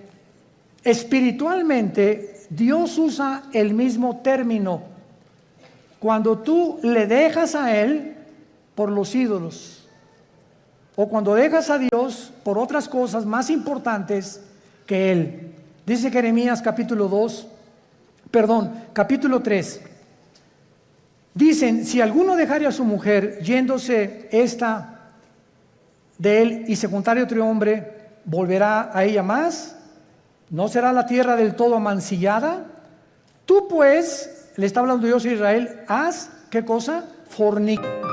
Speaker 1: Espiritualmente, Dios usa el mismo término. Cuando tú le dejas a Él por los ídolos, o cuando dejas a Dios por otras cosas más importantes que Él. Dice Jeremías capítulo 3. Dicen, si alguno dejare a su mujer yéndose esta de él y se juntare otro hombre, ¿volverá a ella más? ¿No será la tierra del todo amancillada? Tú pues, le está hablando Dios a Israel, haz, ¿qué cosa? Fornicación.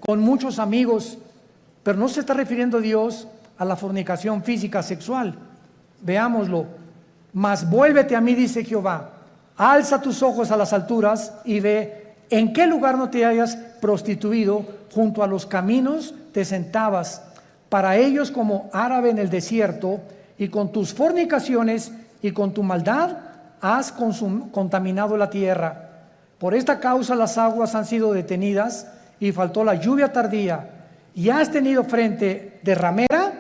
Speaker 1: Con muchos amigos, pero no se está refiriendo Dios a la fornicación física sexual. Veámoslo. Mas vuélvete a mí, dice Jehová, alza tus ojos a las alturas y ve en qué lugar no te hayas prostituido, junto a los caminos te sentabas, para ellos como árabe en el desierto, y con tus fornicaciones y con tu maldad has contaminado la tierra. Por esta causa las aguas han sido detenidas y faltó la lluvia tardía, y has tenido frente de ramera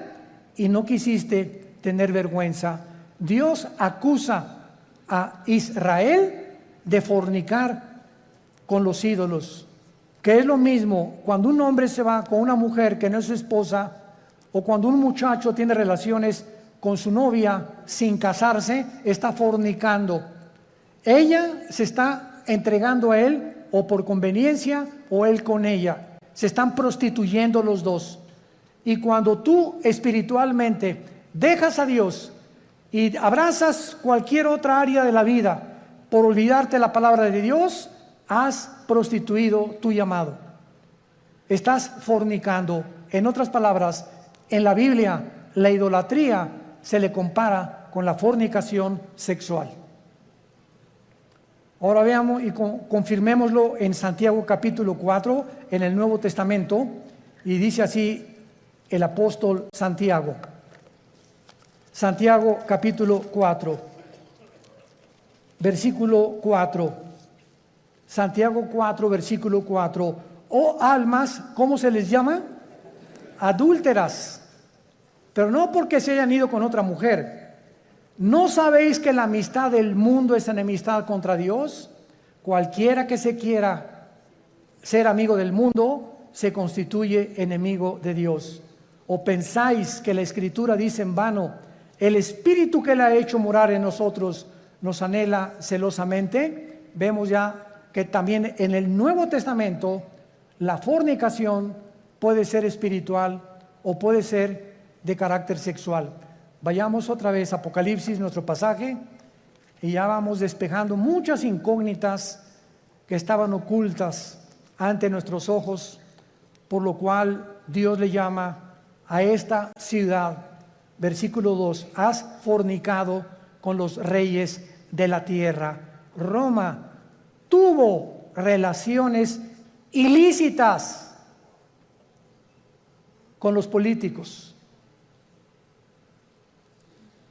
Speaker 1: y no quisiste tener vergüenza. Dios acusa a Israel de fornicar con los ídolos, que es lo mismo cuando un hombre se va con una mujer que no es su esposa, o cuando un muchacho tiene relaciones con su novia sin casarse, está fornicando. Ella se está entregando a él o por conveniencia, o él con ella. Se están prostituyendo los dos. Y cuando tú espiritualmente dejas a Dios y abrazas cualquier otra área de la vida por olvidarte la palabra de Dios, has prostituido tu llamado. Estás fornicando. En otras palabras, en la Biblia, la idolatría se le compara con la fornicación sexual. Ahora veamos y confirmémoslo en Santiago capítulo 4, en el Nuevo Testamento, y dice así el apóstol Santiago. Santiago capítulo 4, versículo 4. Santiago 4, versículo 4. Oh almas, ¿cómo se les llama? Adúlteras, pero no porque se hayan ido con otra mujer. ¿No sabéis que la amistad del mundo es enemistad contra Dios? Cualquiera que se quiera ser amigo del mundo se constituye enemigo de Dios. ¿O pensáis que la Escritura dice en vano, el Espíritu que Él ha hecho morar en nosotros nos anhela celosamente? Vemos ya que también en el Nuevo Testamento la fornicación puede ser espiritual o puede ser de carácter sexual. Vayamos otra vez a Apocalipsis, nuestro pasaje, y ya vamos despejando muchas incógnitas que estaban ocultas ante nuestros ojos, por lo cual Dios le llama a esta ciudad, versículo 2, has fornicado con los reyes de la tierra. Roma tuvo relaciones ilícitas con los políticos.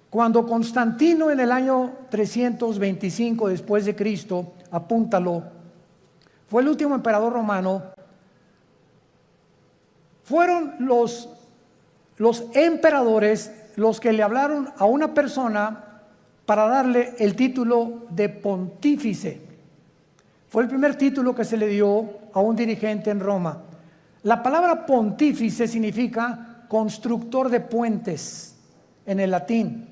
Speaker 1: Cuando Constantino en el año 325 después de Cristo, apúntalo, fue el último emperador romano, fueron los emperadores los que le hablaron a una persona para darle el título de pontífice. Fue el primer título que se le dio a un dirigente en Roma. La palabra pontífice significa constructor de puentes en el latín.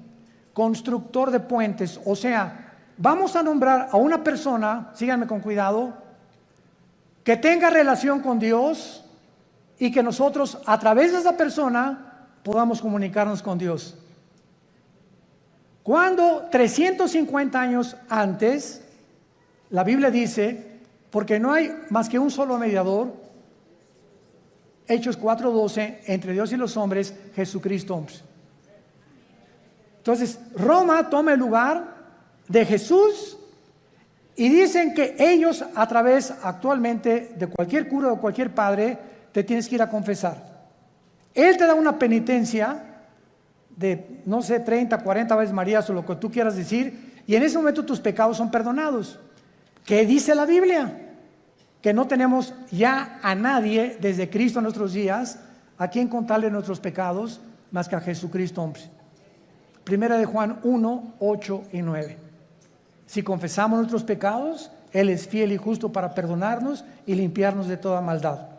Speaker 1: Constructor de puentes. O sea, vamos a nombrar a una persona, síganme con cuidado, que tenga relación con Dios y que nosotros a través de esa persona podamos comunicarnos con Dios. Cuando 350 años antes, la Biblia dice, porque no hay más que un solo mediador, Hechos 4:12, entre Dios y los hombres, Jesucristo. Entonces, Roma toma el lugar de Jesús y dicen que ellos a través actualmente de cualquier cura o cualquier padre te tienes que ir a confesar. Él te da una penitencia de, no sé, 30, 40 veces Marías o lo que tú quieras decir, y en ese momento tus pecados son perdonados. ¿Qué dice la Biblia? Que no tenemos ya a nadie desde Cristo en nuestros días a quien contarle nuestros pecados más que a Jesucristo, hombre. Primera de Juan 1, 8 y 9. Si confesamos nuestros pecados, Él es fiel y justo para perdonarnos y limpiarnos de toda maldad.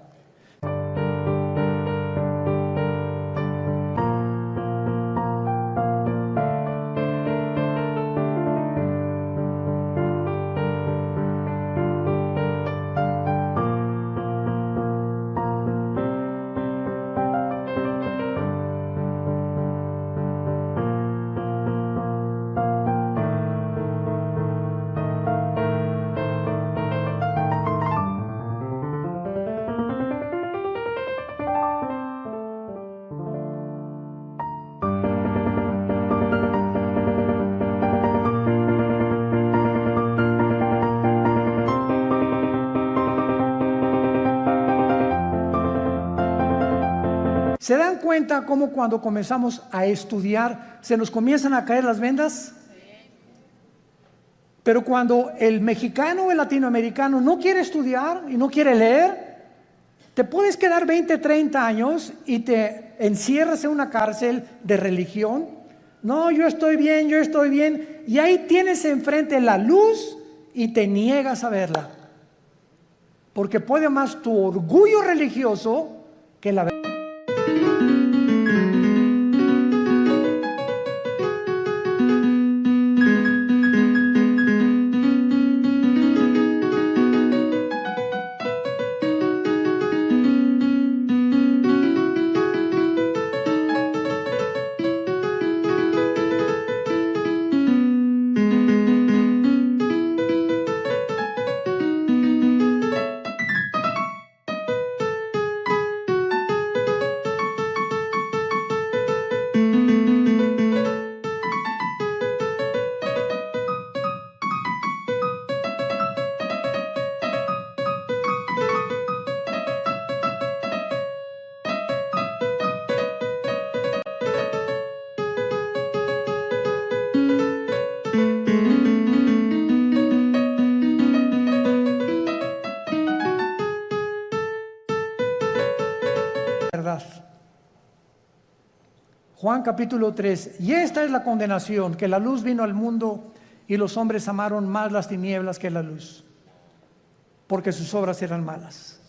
Speaker 1: ¿Se dan cuenta cómo cuando comenzamos a estudiar se nos comienzan a caer las vendas? Pero cuando el mexicano o el latinoamericano no quiere estudiar y no quiere leer, te puedes quedar 20, 30 años y te encierras en una cárcel de religión. No, yo estoy bien, y ahí tienes enfrente la luz y te niegas a verla. Porque puede más tu orgullo religioso que la verdad. Juan capítulo 3, y esta es la condenación, que la luz vino al mundo y los hombres amaron más las tinieblas que la luz, porque sus obras eran malas.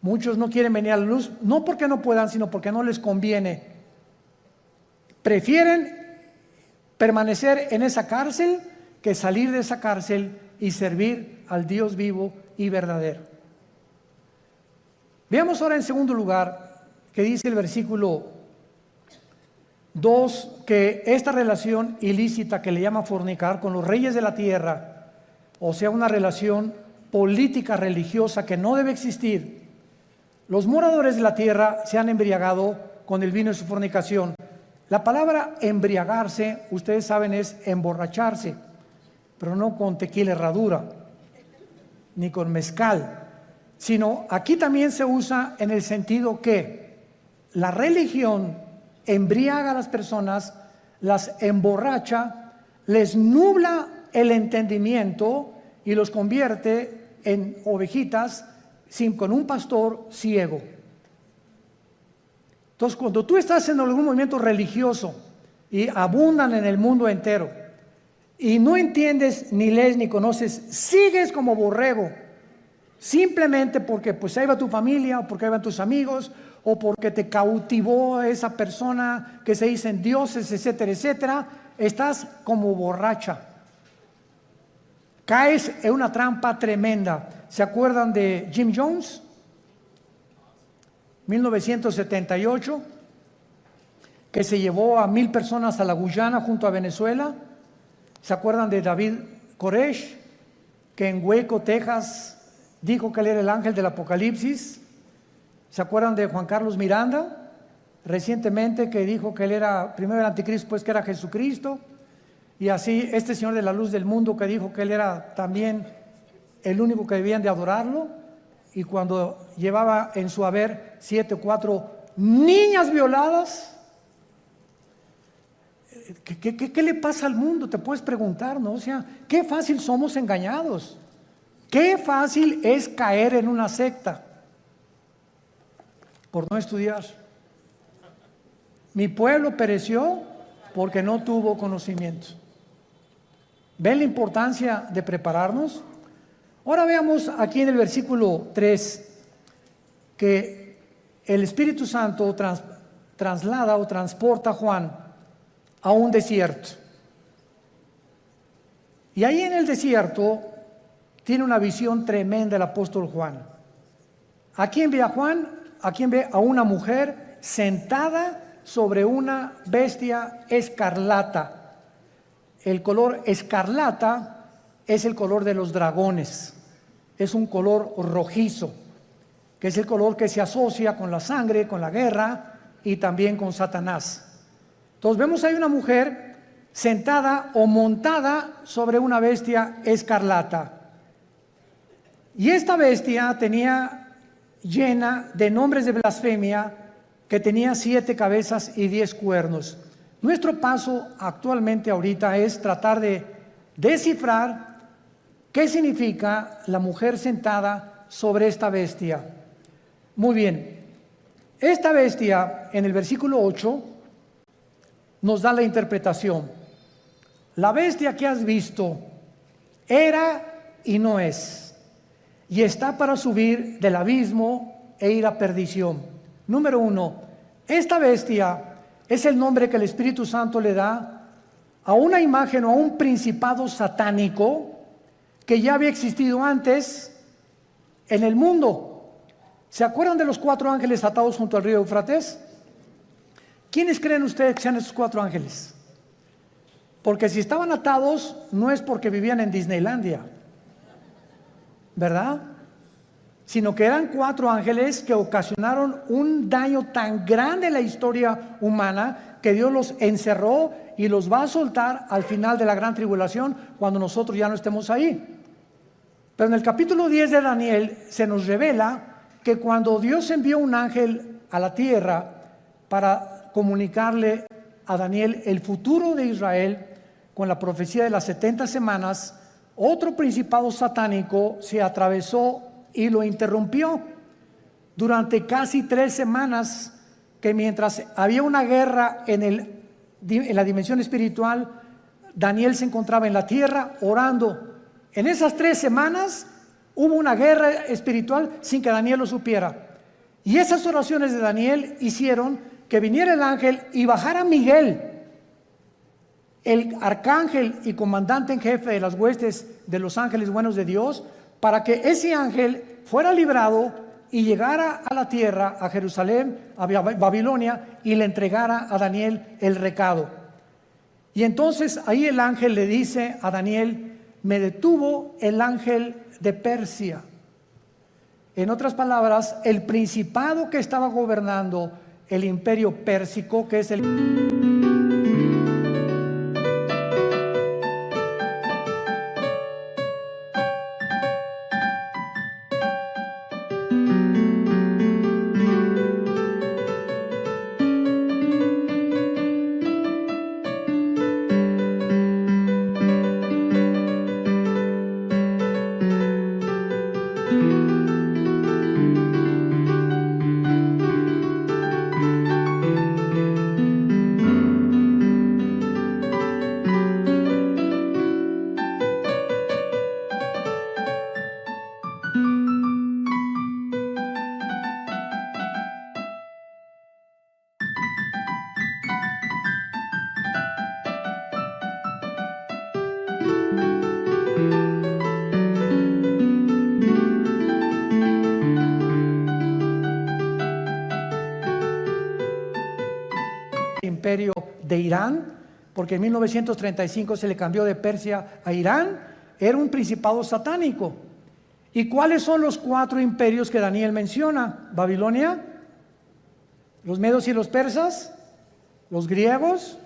Speaker 1: Muchos no quieren venir a la luz, no porque no puedan, sino porque no les conviene. Prefieren permanecer en esa cárcel que salir de esa cárcel y servir al Dios vivo y verdadero. Veamos ahora en segundo lugar que dice el versículo 2, que esta relación ilícita que le llama fornicar con los reyes de la tierra, o sea, una relación política religiosa que no debe existir. Los moradores de la tierra se han embriagado con el vino de su fornicación. La palabra embriagarse, ustedes saben, es emborracharse, pero no con tequila herradura, ni con mezcal, sino aquí también se usa en el sentido que la religión embriaga a las personas, las emborracha, les nubla el entendimiento y los convierte en ovejitas con un pastor ciego. Entonces, cuando tú estás en algún movimiento religioso y abundan en el mundo entero, y no entiendes, ni lees, ni conoces, sigues como borrego, simplemente porque pues ahí va tu familia, o porque ahí van tus amigos, o porque te cautivó esa persona que se dicen dioses, etcétera, etcétera, estás como borracha. Caes en una trampa tremenda. ¿Se acuerdan de Jim Jones? 1978, que se llevó a 1,000 personas a la Guyana junto a Venezuela. ¿Se acuerdan de David Koresh, que en Waco, Texas, dijo que él era el ángel del Apocalipsis? ¿Se acuerdan de Juan Carlos Miranda, recientemente, que dijo que él era primero el anticristo, pues que era Jesucristo? Y así este señor de la luz del mundo, que dijo que él era también el único que debían de adorarlo, y cuando llevaba en su haber 7 o 4 niñas violadas. ¿Qué le pasa al mundo? Te puedes preguntar, ¿no? O sea, qué fácil somos engañados. Qué fácil es caer en una secta por no estudiar. Mi pueblo pereció porque no tuvo conocimiento. ¿Ven la importancia de prepararnos? Ahora veamos aquí en el versículo 3 que el Espíritu Santo traslada o transporta a Juan a un desierto. Y ahí en el desierto tiene una visión tremenda el apóstol Juan. ¿A quién ve a Juan? ¿A quién ve? A una mujer sentada sobre una bestia escarlata. El color escarlata es el color de los dragones. Es un color rojizo, que es el color que se asocia con la sangre, con la guerra y también con Satanás. Entonces vemos ahí una mujer sentada o montada sobre una bestia escarlata. Y esta bestia tenía llena de nombres de blasfemia, que tenía 7 cabezas y 10 cuernos. Nuestro paso actualmente ahorita es tratar de descifrar qué significa la mujer sentada sobre esta bestia. Muy bien, esta bestia en el versículo 8 nos da la interpretación. La bestia que has visto era y no es, y está para subir del abismo e ir a perdición. Número 1, esta bestia es el nombre que el Espíritu Santo le da a una imagen o a un principado satánico que ya había existido antes en el mundo. ¿Se acuerdan de los 4 ángeles atados junto al río Éufrates? ¿Quiénes creen ustedes que sean esos 4 ángeles? Porque si estaban atados no es porque vivían en Disneylandia, ¿verdad? Sino que eran 4 ángeles que ocasionaron un daño tan grande en la historia humana que Dios los encerró y los va a soltar al final de la gran tribulación, cuando nosotros ya no estemos ahí. Pero en el capítulo 10 de Daniel se nos revela que cuando Dios envió un ángel a la tierra para comunicarle a Daniel el futuro de Israel con la profecía de las 70 semanas, otro principado satánico se atravesó y lo interrumpió durante casi 3 semanas, que mientras había una guerra en la dimensión espiritual, Daniel se encontraba en la tierra orando. En esas 3 semanas hubo una guerra espiritual sin que Daniel lo supiera. Y esas oraciones de Daniel hicieron que viniera el ángel y bajara Miguel, el arcángel y comandante en jefe de las huestes de los ángeles buenos de Dios, para que ese ángel fuera librado y llegara a la tierra, a Jerusalén, a Babilonia, y le entregara a Daniel el recado. Y entonces ahí el ángel le dice a Daniel: me detuvo el ángel de Persia. En otras palabras, el principado que estaba gobernando el imperio pérsico, que es el imperio de Irán, porque en 1935 se le cambió de Persia a Irán, era un principado satánico. ¿Y cuáles son los 4 imperios que Daniel menciona? Babilonia, los medos y los persas, los griegos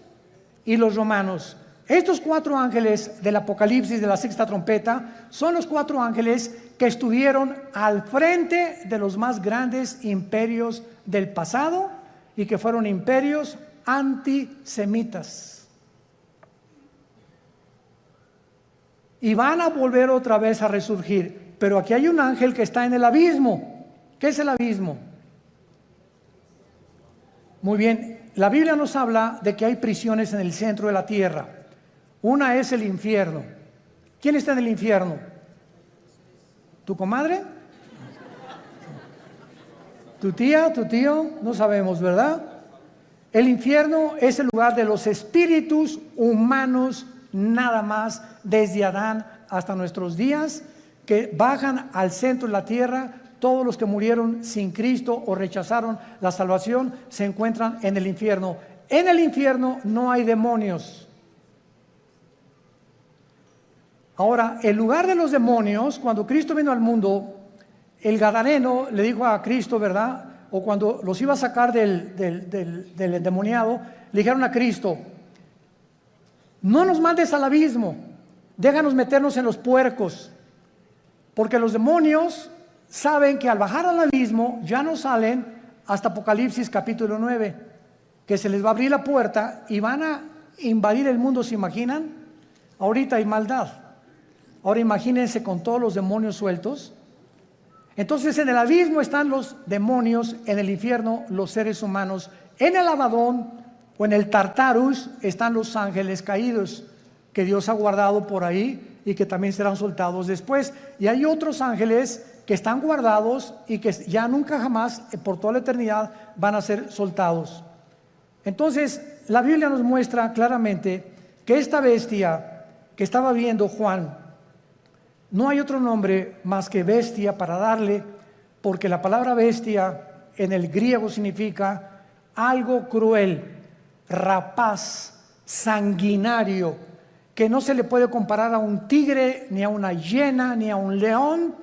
Speaker 1: y los romanos. Estos 4 ángeles del Apocalipsis de la 6ª trompeta son los 4 ángeles que estuvieron al frente de los más grandes imperios del pasado y que fueron imperios antisemitas. Y van a volver otra vez a resurgir. Pero aquí hay un ángel que está en el abismo. ¿Qué es el abismo? Muy bien, la Biblia nos habla de que hay prisiones en el centro de la tierra. Una es el infierno. ¿Quién está en el infierno? ¿Tu comadre? ¿Tu tía? ¿Tu tío? No sabemos, ¿verdad? El infierno es el lugar de los espíritus humanos, nada más, desde Adán hasta nuestros días, que bajan al centro de la tierra. Todos los que murieron sin Cristo o rechazaron la salvación se encuentran en el infierno. En el infierno no hay demonios. Ahora, el lugar de los demonios, cuando Cristo vino al mundo, el gadareno le dijo a Cristo, ¿verdad? O cuando los iba a sacar del endemoniado, le dijeron a Cristo: no nos mandes al abismo, déjanos meternos en los puercos, porque los demonios saben que al bajar al abismo ya no salen hasta Apocalipsis capítulo 9, que se les va a abrir la puerta y van a invadir el mundo. ¿Se imaginan? Ahorita hay maldad. Ahora imagínense con todos los demonios sueltos. Entonces en el abismo están los demonios, en el infierno los seres humanos, en el Abadón o en el Tartarus están los ángeles caídos que Dios ha guardado por ahí y que también serán soltados después. Y hay otros ángeles que están guardados y que ya nunca jamás, por toda la eternidad, van a ser soltados. Entonces la Biblia nos muestra claramente que esta bestia que estaba viendo Juan, no hay otro nombre más que bestia para darle, porque la palabra bestia en el griego significa algo cruel, rapaz, sanguinario, que no se le puede comparar a un tigre, ni a una hiena, ni a un león,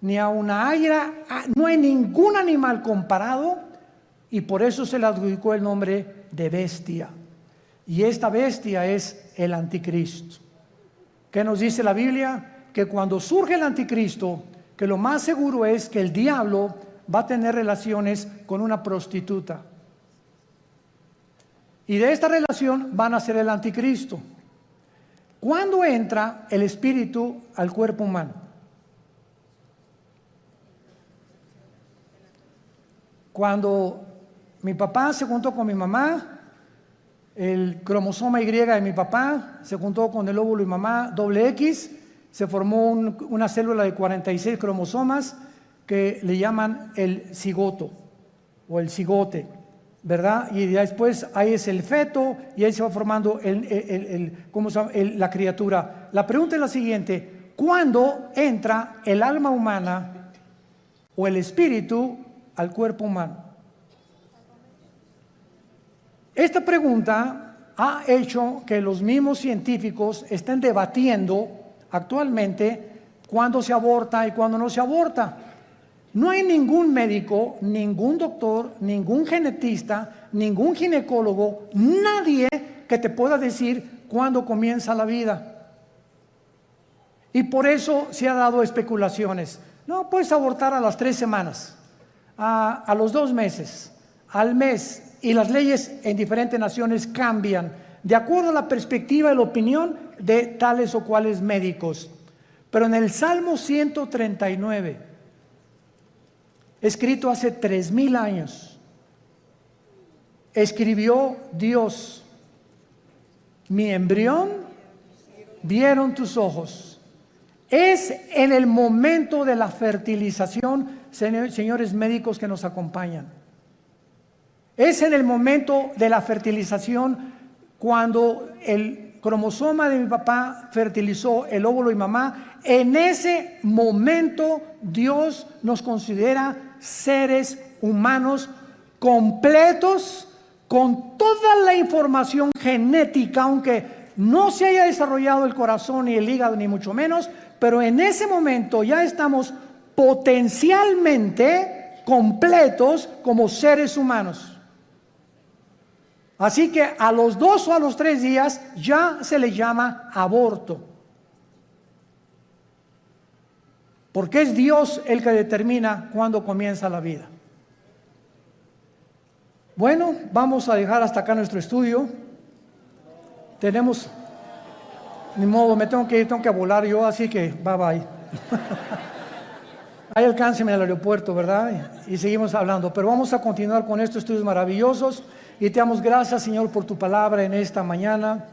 Speaker 1: ni a una águila. No hay ningún animal comparado, y por eso se le adjudicó el nombre de bestia. Y esta bestia es el anticristo. ¿Qué nos dice la Biblia? Que cuando surge el anticristo, que lo más seguro es que el diablo va a tener relaciones con una prostituta. Y de esta relación van a ser el anticristo. ¿Cuándo entra el espíritu al cuerpo humano? Cuando mi papá se juntó con mi mamá, el cromosoma Y de mi papá se juntó con el óvulo y mamá doble X, se formó una célula de 46 cromosomas que le llaman el cigoto o el cigote, ¿verdad? Y después ahí es el feto y ahí se va formando la criatura. La pregunta es la siguiente: ¿cuándo entra el alma humana o el espíritu al cuerpo humano? Esta pregunta ha hecho que los mismos científicos estén debatiendo actualmente cuándo se aborta y cuándo no se aborta. No hay ningún médico, ningún doctor, ningún genetista, ningún ginecólogo, nadie que te pueda decir cuándo comienza la vida. Y por eso se ha dado especulaciones. No, puedes abortar a las 3 semanas, a los 2 meses, al mes. Y las leyes en diferentes naciones cambian de acuerdo a la perspectiva y la opinión de tales o cuales médicos. Pero en el Salmo 139, escrito hace 3000 años, escribió Dios: mi embrión vieron tus ojos. Es en el momento de la fertilización, señores médicos que nos acompañan, es en el momento de la fertilización cuando el cromosoma de mi papá fertilizó el óvulo y mamá. En ese momento Dios nos considera seres humanos completos, con toda la información genética, aunque no se haya desarrollado el corazón ni el hígado ni mucho menos, pero en ese momento ya estamos potencialmente completos como seres humanos. Así que a los 2 o a los 3 días ya se le llama aborto. Porque es Dios el que determina cuándo comienza la vida. Bueno, vamos a dejar hasta acá nuestro estudio. Tenemos, ni modo, me tengo que ir, tengo que volar yo, así que bye bye. Ahí alcánceme al aeropuerto, ¿verdad? Y seguimos hablando, pero vamos a continuar con estos estudios maravillosos y te damos gracias, Señor, por tu palabra en esta mañana.